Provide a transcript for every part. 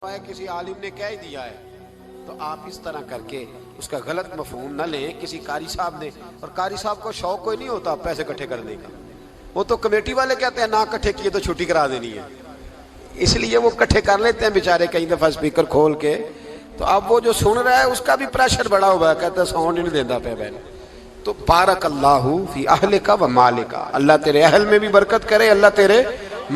کسی عالم نے کہہ دیا ہے تو آپ اس طرح کر کے اس کا غلط مفہوم نہ لیں کسی قاری صاحب نے. اور قاری صاحب کو شوق کوئی نہیں ہوتا پیسے اکٹھے کرنے کا, وہ تو کمیٹی والے کہتے ہیں نہ اکٹھے کیے تو چھٹی کرا دینی ہے, اس لیے وہ اکٹھے کر لیتے ہیں بیچارے کئی دفعہ اسپیکر کھول کے. تو اب وہ جو سن رہا ہے اس کا بھی پریشر بڑا ہوا ہے, کہتا ہے ساؤنڈ ہی نہیں دینا پہ میں. تو بارک اللہ فی اہلک و مالک, اللہ تیرے اہل میں بھی برکت کرے, اللہ تیرے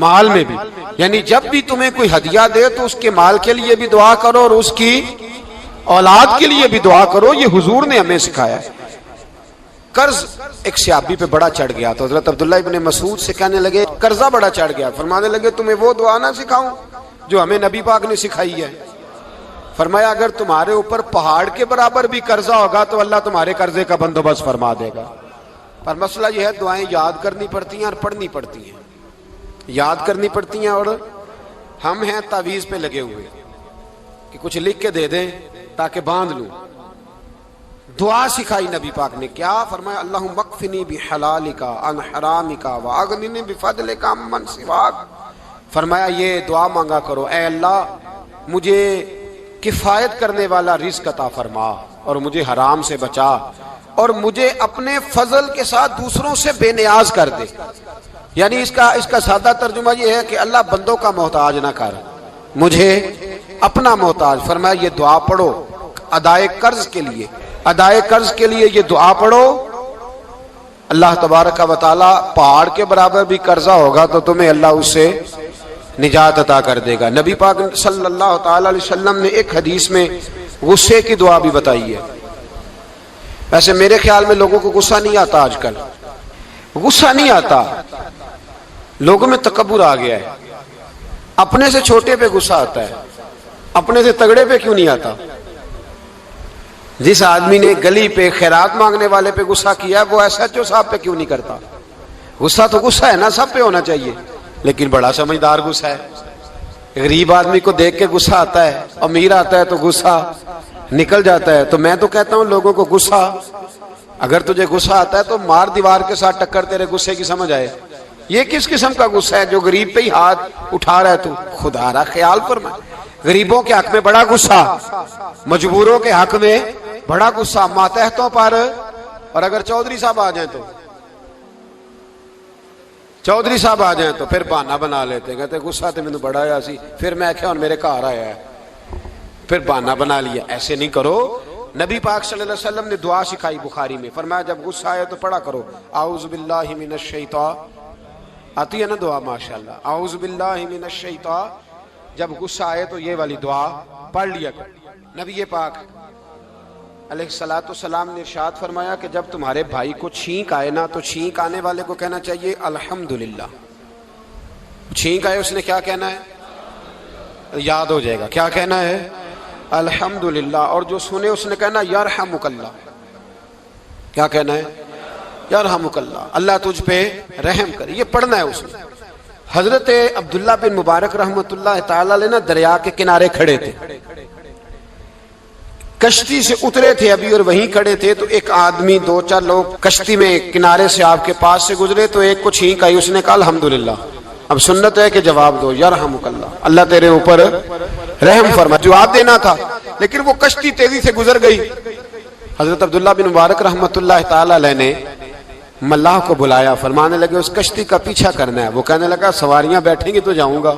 مال میں بھی. یعنی جب بھی تمہیں کوئی ہدیہ دے تو اس کے مال کے لیے بھی دعا کرو اور اس کی اولاد کے لیے بھی دعا کرو. یہ حضور نے ہمیں سکھایا ہے. قرض ایک صحابی پہ بڑا چڑھ گیا تو حضرت عبداللہ ابن مسعود سے کہنے لگے قرضہ بڑا چڑھ گیا, فرمانے لگے تمہیں وہ دعا نہ سکھاؤں جو ہمیں نبی پاک نے سکھائی ہے. فرمایا اگر تمہارے اوپر پہاڑ کے برابر بھی قرضہ ہوگا تو اللہ تمہارے قرضے کا بندوبست فرما دے گا. پر مسئلہ یہ ہے دعائیں یاد کرنی پڑتی ہیں اور پڑھنی پڑتی ہیں. یاد کرنی پڑتی ہیں اور ہم ہیں تعویذ پہ لگے ہوئے کہ کچھ لکھ کے دے دیں تاکہ باندھ لوں. دعا سکھائی نبی پاک نے, کیا فرمایا اللہم اکفنی بحلالک عن حرامک واغننی بفضلک عمن سواک. فرمایا یہ دعا مانگا کرو, اے اللہ مجھے کفایت کرنے والا رزق عطا فرما اور مجھے حرام سے بچا, اور مجھے اپنے فضل کے ساتھ دوسروں سے بے نیاز کر دے. یعنی اس کا سادہ ترجمہ یہ ہے کہ اللہ بندوں کا محتاج نہ کر, مجھے اپنا محتاج. فرمایا یہ دعا پڑھو ادائے قرض کے لیے, ادائے قرض کے لیے یہ دعا پڑھو. اللہ تبارک و تعالی پہاڑ کے برابر بھی قرضہ ہوگا تو تمہیں اللہ اس سے نجات عطا کر دے گا. نبی پاک صلی اللہ تعالی علیہ وسلم نے ایک حدیث میں غصے کی دعا بھی بتائی ہے. ویسے میرے خیال میں لوگوں کو غصہ نہیں آتا, آج کل غصہ نہیں آتا, لوگوں میں تکبر آ گیا ہے. اپنے سے چھوٹے پہ غصہ آتا ہے, اپنے سے تگڑے پہ کیوں نہیں آتا. جس آدمی نے گلی پہ خیرات مانگنے والے پہ غصہ کیا ہے وہ ایسا ایچ او صاحب پہ کیوں نہیں کرتا. غصہ تو غصہ ہے نا, سب پہ ہونا چاہیے, لیکن بڑا سمجھدار غصہ ہے. غریب آدمی کو دیکھ کے غصہ آتا ہے, امیر آتا ہے تو غصہ نکل جاتا ہے. تو میں تو کہتا ہوں لوگوں کو غصہ, اگر تجھے غصہ آتا ہے تو مار دیوار کے ساتھ ٹکر تیرے غصے کی سمجھ آئے. یہ کس قسم کا غصہ ہے جو غریب پہ ہی ہاتھ اٹھا رہا ہے. تو خدا را خیال فرما, غریبوں کے حق میں بڑا غصہ, مجبوروں کے حق میں بڑا غصہ, ماتحتوں پر. اور اگر چودھری صاحب آ جائیں تو چودھری صاحب آ جائیں تو پھر بہانہ بنا لیتے ہیں, کہتے غصہ تو مینوں بڑا آیا سی, پھر میں کیا میرے گھر آیا ہے, پھر بہانہ بنا لیا. ایسے نہیں کرو. نبی پاک صلی اللہ علیہ وسلم نے دعا سکھائی بخاری میں, فرمایا جب غصہ آئے تو پڑھا کرو اعوذ باللہ من الشیطان. آتی ہے نا دعا ماشاءاللہ, اعوذ باللہ من الشیطان. جب غصہ آئے تو یہ والی دعا پڑھ لیا کرو. نبی پاک علیہ الصلوۃ والسلام نے ارشاد فرمایا کہ جب تمہارے بھائی کو چھینک آئے نا تو چھینک آنے والے کو کہنا چاہیے الحمدللہ. چھینک آئے اس نے کیا کہنا ہے, یاد ہو جائے گا کیا کہنا ہے, الحمدللہ. اور جو سنے اس نے کہنا یرحمک اللہ. کیا کہنا ہے, یرحمک اللہ, اللہ تجھ پہ رحم کرے. یہ پڑھنا ہے اس میں. حضرت عبداللہ بن مبارک رحمۃ اللہ تعالی علیہ نا دریا کے کنارے کھڑے تھے, کشتی سے اترے تھے ابھی اور وہیں کھڑے تھے. تو ایک آدمی, دو چار لوگ کشتی میں کنارے سے آپ کے پاس سے گزرے تو ایک کو چھینک آئی, اس نے کہا الحمدللہ. اب سنت ہے کہ جواب دو یرحمک اللہ, اللہ تیرے اوپر رحم فرما. جواب دینا تھا لیکن وہ کشتی تیزی سے گزر گئی. حضرت عبداللہ بن مبارک رحمۃ اللہ تعالی علیہ نے ملاح کو بلایا, فرمانے لگے اس کشتی کا پیچھا کرنا ہے. وہ کہنے لگا سواریاں بیٹھیں گی تو جاؤں گا.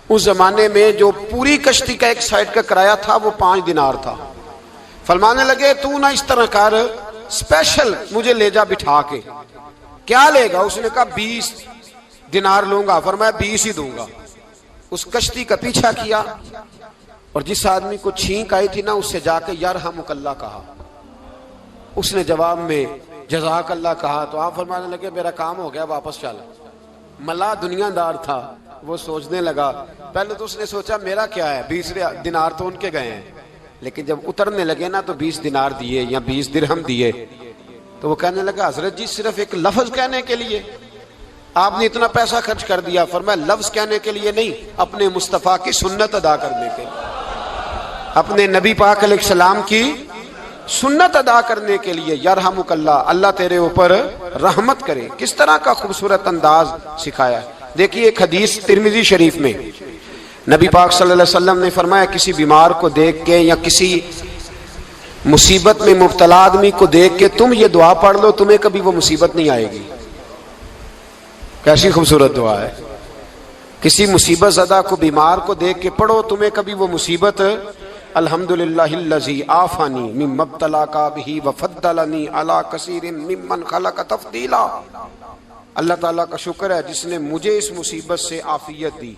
اس زمانے میں جو پوری کشتی کا ایک سائیڈ کا کرایہ تھا وہ 5 دینار تھا. فرمانے لگے تو نہ اس طرح کر, اسپیشل مجھے لے جا بٹھا کے. کیا لے گا, اس نے کہا 20 دینار لوں گا. فرمایا 20 ہی دوں گا. اس کشتی کا پیچھا کیا اور جس آدمی کو چھینک آئی تھی نا اس سے جا کے یرحمک اللہ کہا. اس نے جواب میں جزاک اللہ کہا. تو آپ فرمانے لگے میرا کام ہو گیا, واپس چل. ملا دنیا دار تھا, وہ سوچنے لگا. پہلے تو اس نے سوچا میرا کیا ہے, 20 دینار تو ان کے گئے ہیں. لیکن جب اترنے لگے نا تو 20 دینار دیے یا 20 درہم دیے. تو وہ کہنے لگا حضرت جی صرف ایک لفظ کہنے کے لیے آپ نے اتنا پیسہ خرچ کر دیا. فرمایا لفظ کہنے کے لیے نہیں, اپنے مصطفیٰ کی سنت ادا کرنے کے لیے, اپنے نبی پاک علیہ السلام کی سنت ادا کرنے کے لیے. یرحمک اللہ, اللہ تیرے اوپر رحمت کرے. کس طرح کا خوبصورت انداز سکھایا ہے. دیکھیے ایک حدیث ترمذی شریف میں نبی پاک صلی اللہ علیہ وسلم نے فرمایا کسی بیمار کو دیکھ کے یا کسی مصیبت میں مبتلا آدمی کو دیکھ کے تم یہ دعا پڑھ لو تمہیں کبھی وہ مصیبت نہیں آئے گی۔ کیسی خوبصورت دعا ہے۔ کسی مصیبت زدہ کو بیمار کو دیکھ کے پڑھو تمہیں کبھی وہ مصیبت الحمدللہ الذی عافانی مما ابتلاک بہ وفضلنی علی کثیر ممن خلق تفضیلا۔ اللہ تعالیٰ کا شکر ہے جس نے مجھے اس مصیبت سے عافیت دی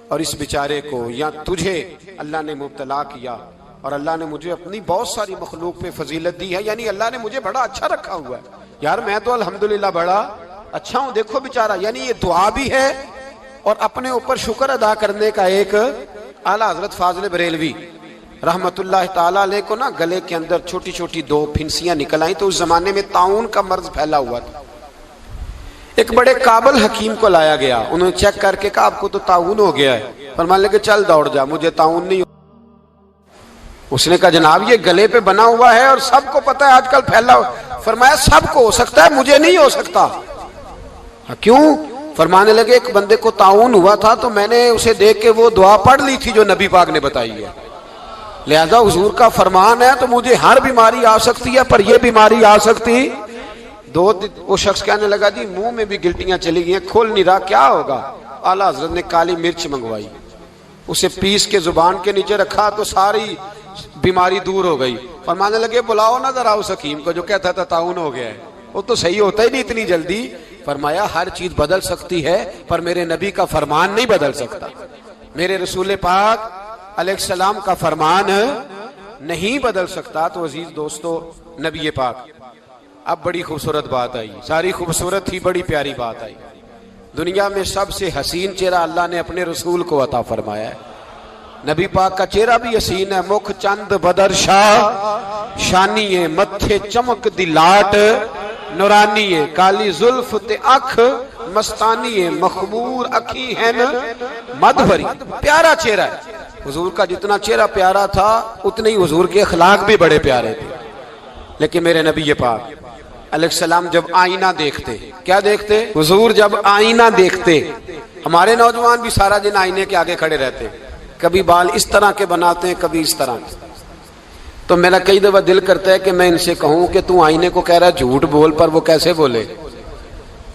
اور اس بیچارے کو یا تجھے اللہ نے مبتلا کیا اور اللہ نے مجھے اپنی بہت ساری مخلوق پہ فضیلت دی ہے، یعنی اللہ نے مجھے بڑا اچھا رکھا ہوا ہے یار، میں تو الحمدللہ بڑا اچھا ہوں، دیکھو بیچارہ۔ یعنی یہ دعا بھی ہے اور اپنے اوپر شکر ادا کرنے کا ایک اعلیٰ حضرت فاضل بریلوی رحمت اللہ تعالیٰ علیہ کو نا گلے کے اندر چھوٹی چھوٹی 2 پھنسیاں نکل آئیں، تو اس زمانے میں طاعون کا مرض پھیلا ہوا تھا۔ ایک بڑے قابل حکیم کو لایا گیا، انہوں نے چیک کر کے کہا آپ کو تو طاعون ہو گیا ہے، فرمانے لگے چل دوڑ جا، مجھے طاعون نہیں ہو۔ اس نے کہا جناب یہ گلے پہ بنا ہوا ہے اور سب کو پتہ ہے آج کل پھیلا ہوا۔ فرمایا سب کو ہو سکتا ہے مجھے نہیں ہو سکتا۔ کیوں؟ فرمانے لگے ایک بندے کو طاعون ہوا تھا تو میں نے اسے دیکھ کے وہ دعا پڑھ لی تھی جو نبی پاک نے بتائی ہے، لہذا حضور کا فرمان ہے تو مجھے ہر بیماری آ سکتی ہے پر یہ بیماری آ سکتی۔ وہ شخص کہنے لگا جی منہ میں بھی گلٹیاں چلی گئی ہیں، کھول نہیں رہا، کیا ہوگا؟ اعلیٰ حضرت نے کالی مرچ منگوائی، اسے پیس کے زبان کے نیچے رکھا تو ساری بیماری دور ہو گئی۔ فرمانے لگے بلاؤ نہ ذرا اس حکیم کو جو کہتا تھا طاعون ہو گیا ہے، وہ تو صحیح ہوتا ہی نہیں اتنی جلدی۔ فرمایا ہر چیز بدل سکتی ہے پر میرے نبی کا فرمان نہیں بدل سکتا، میرے رسول پاک علیہ السلام کا فرمان نہیں بدل سکتا۔ تو عزیز دوستو نبی پاک، اب بڑی خوبصورت بات آئی، ساری خوبصورت تھی، بڑی پیاری بات آئی۔ دنیا میں سب سے حسین چہرہ اللہ نے اپنے رسول کو عطا فرمایا ہے۔ نبی پاک کا چہرہ بھی حسین ہے، مکھ چند بدر شاہ شانی ہے، متھے چمک دی لاٹ نورانی ہے، کالی زلف تے اکھ مستانی ہے، مخمور اکھی ہیں مد بھری۔ پیارا چہرہ ہے حضور کا، جتنا چہرہ پیارا تھا اتنے ہی حضور کے اخلاق بھی بڑے پیارے تھے۔ لیکن میرے نبی پاک علیہ السلام جب آئینہ دیکھتے، کیا دیکھتے؟ حضور جب آئینہ دیکھتے، ہمارے نوجوان بھی سارا دن آئینے کے آگے کھڑے رہتے، کبھی بال اس طرح کے بناتے ہیں کبھی اس طرح کے، تو میرا کئی دفعہ دل کرتا ہے کہ میں ان سے کہوں کہ تو آئینے کو کہہ رہا ہے جھوٹ بول، پر وہ کیسے بولے؟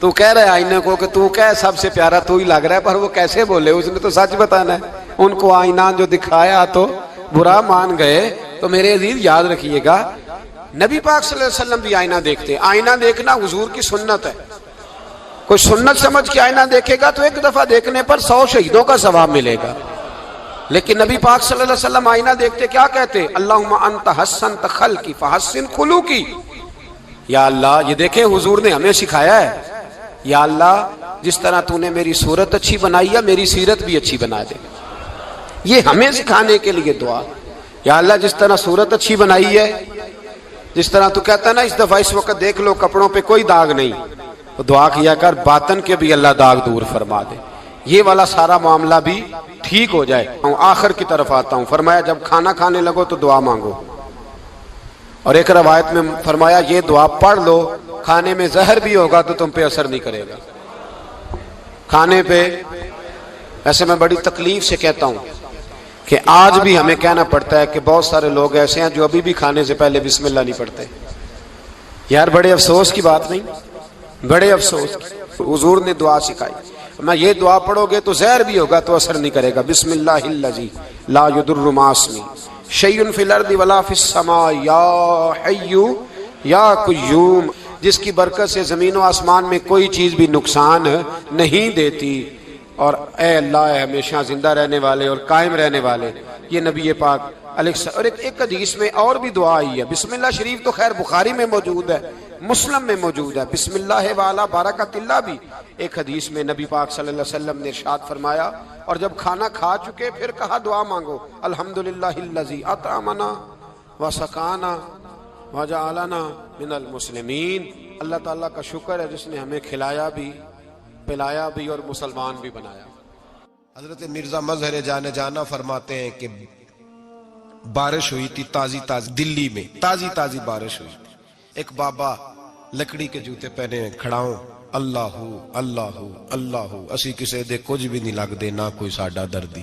تو کہہ رہا ہے آئینے کو کہ تو کہہ سب سے پیارا تو ہی لگ رہا ہے، پر وہ کیسے بولے؟ اس نے تو سچ بتانا ہے۔ ان کو آئینہ جو دکھایا تو برا مان گئے۔ تو میرے عزیز یاد رکھیے گا نبی پاک صلی اللہ علیہ وسلم بھی آئینہ دیکھتے، آئینہ دیکھنا حضور کی سنت ہے۔ کوئی سنت سمجھ کے آئینہ دیکھے گا تو ایک دفعہ دیکھنے پر 100 شہیدوں کا ثواب ملے گا، لیکن نبی پاک صلی اللہ علیہ وسلم آئینہ دیکھتے کیا کہتے؟ اللہم انت حسنت خلقی فحسن خلوقی۔ یا اللہ، یہ دیکھیں حضور نے ہمیں سکھایا ہے، یا اللہ جس طرح تو نے میری صورت اچھی بنائی ہے میری سیرت بھی اچھی بنا دے۔ یہ ہمیں سکھانے کے لیے دعا، یا اللہ جس طرح صورت اچھی بنائی ہے، جس طرح تو کہتا ہے نا اس دفعہ اس وقت دیکھ لو کپڑوں پہ کوئی داغ نہیں، تو دعا کیا کر باطن کے بھی اللہ داغ دور فرما دے، یہ والا سارا معاملہ بھی ٹھیک ہو جائے۔ آخر کی طرف آتا ہوں، فرمایا جب کھانا کھانے لگو تو دعا مانگو، اور ایک روایت میں فرمایا یہ دعا پڑھ لو، کھانے میں زہر بھی ہوگا تو تم پہ اثر نہیں کرے گا۔ کھانے پہ، ایسے میں بڑی تکلیف سے کہتا ہوں کہ آج بھی ہمیں کہنا پڑتا ہے کہ بہت سارے لوگ ایسے ہیں جو ابھی بھی کھانے سے پہلے بسم اللہ نہیں پڑھتے۔ یار بڑے افسوس کی بات نہیں، بڑے افسوس کی۔ حضور نے دعا سکھائی، میں یہ دعا پڑھو گے تو زہر بھی ہوگا تو اثر نہیں کرے گا۔ بسم اللہ الذی لا یضر مع اسمہ شیء فی الارض ولا فی السماء یا حی یا قیوم، جس کی برکت سے زمین و آسمان میں کوئی چیز بھی نقصان نہیں دیتی، اور اے اللہ اے ہمیشہ زندہ رہنے والے اور قائم رہنے والے۔ یہ نبی پاک علیہ السلام۔ اور ایک حدیث میں اور بھی دعا آئی ہے، بسم اللہ شریف تو خیر بخاری میں موجود ہے، مسلم میں موجود ہے، بسم اللہ والا بارکت اللہ بھی ایک حدیث میں نبی پاک صلی اللہ علیہ وسلم نے ارشاد فرمایا۔ اور جب کھانا کھا چکے پھر کہا دعا مانگو، الحمدللہ الذی اطعمنا وسقانا وجعلنا من المسلمین۔ اللہ تعالیٰ کا شکر ہے جس نے ہمیں کھلایا بھی، پلایا بھی اور مسلمان بھی بنایا۔ حضرت مرزا مظہر جانے جانا فرماتے ہیں کہ بارش ہوئی تھی تازی تازی، دلی میں تازی تازی بارش ہوئی تھی، ایک بابا لکڑی کے جوتے پہنے کھڑا ہوں، اللہ اللہ اللہ اسی کسے دے کچھ بھی نہیں لگ دے نہ کوئی ساڈا دردی،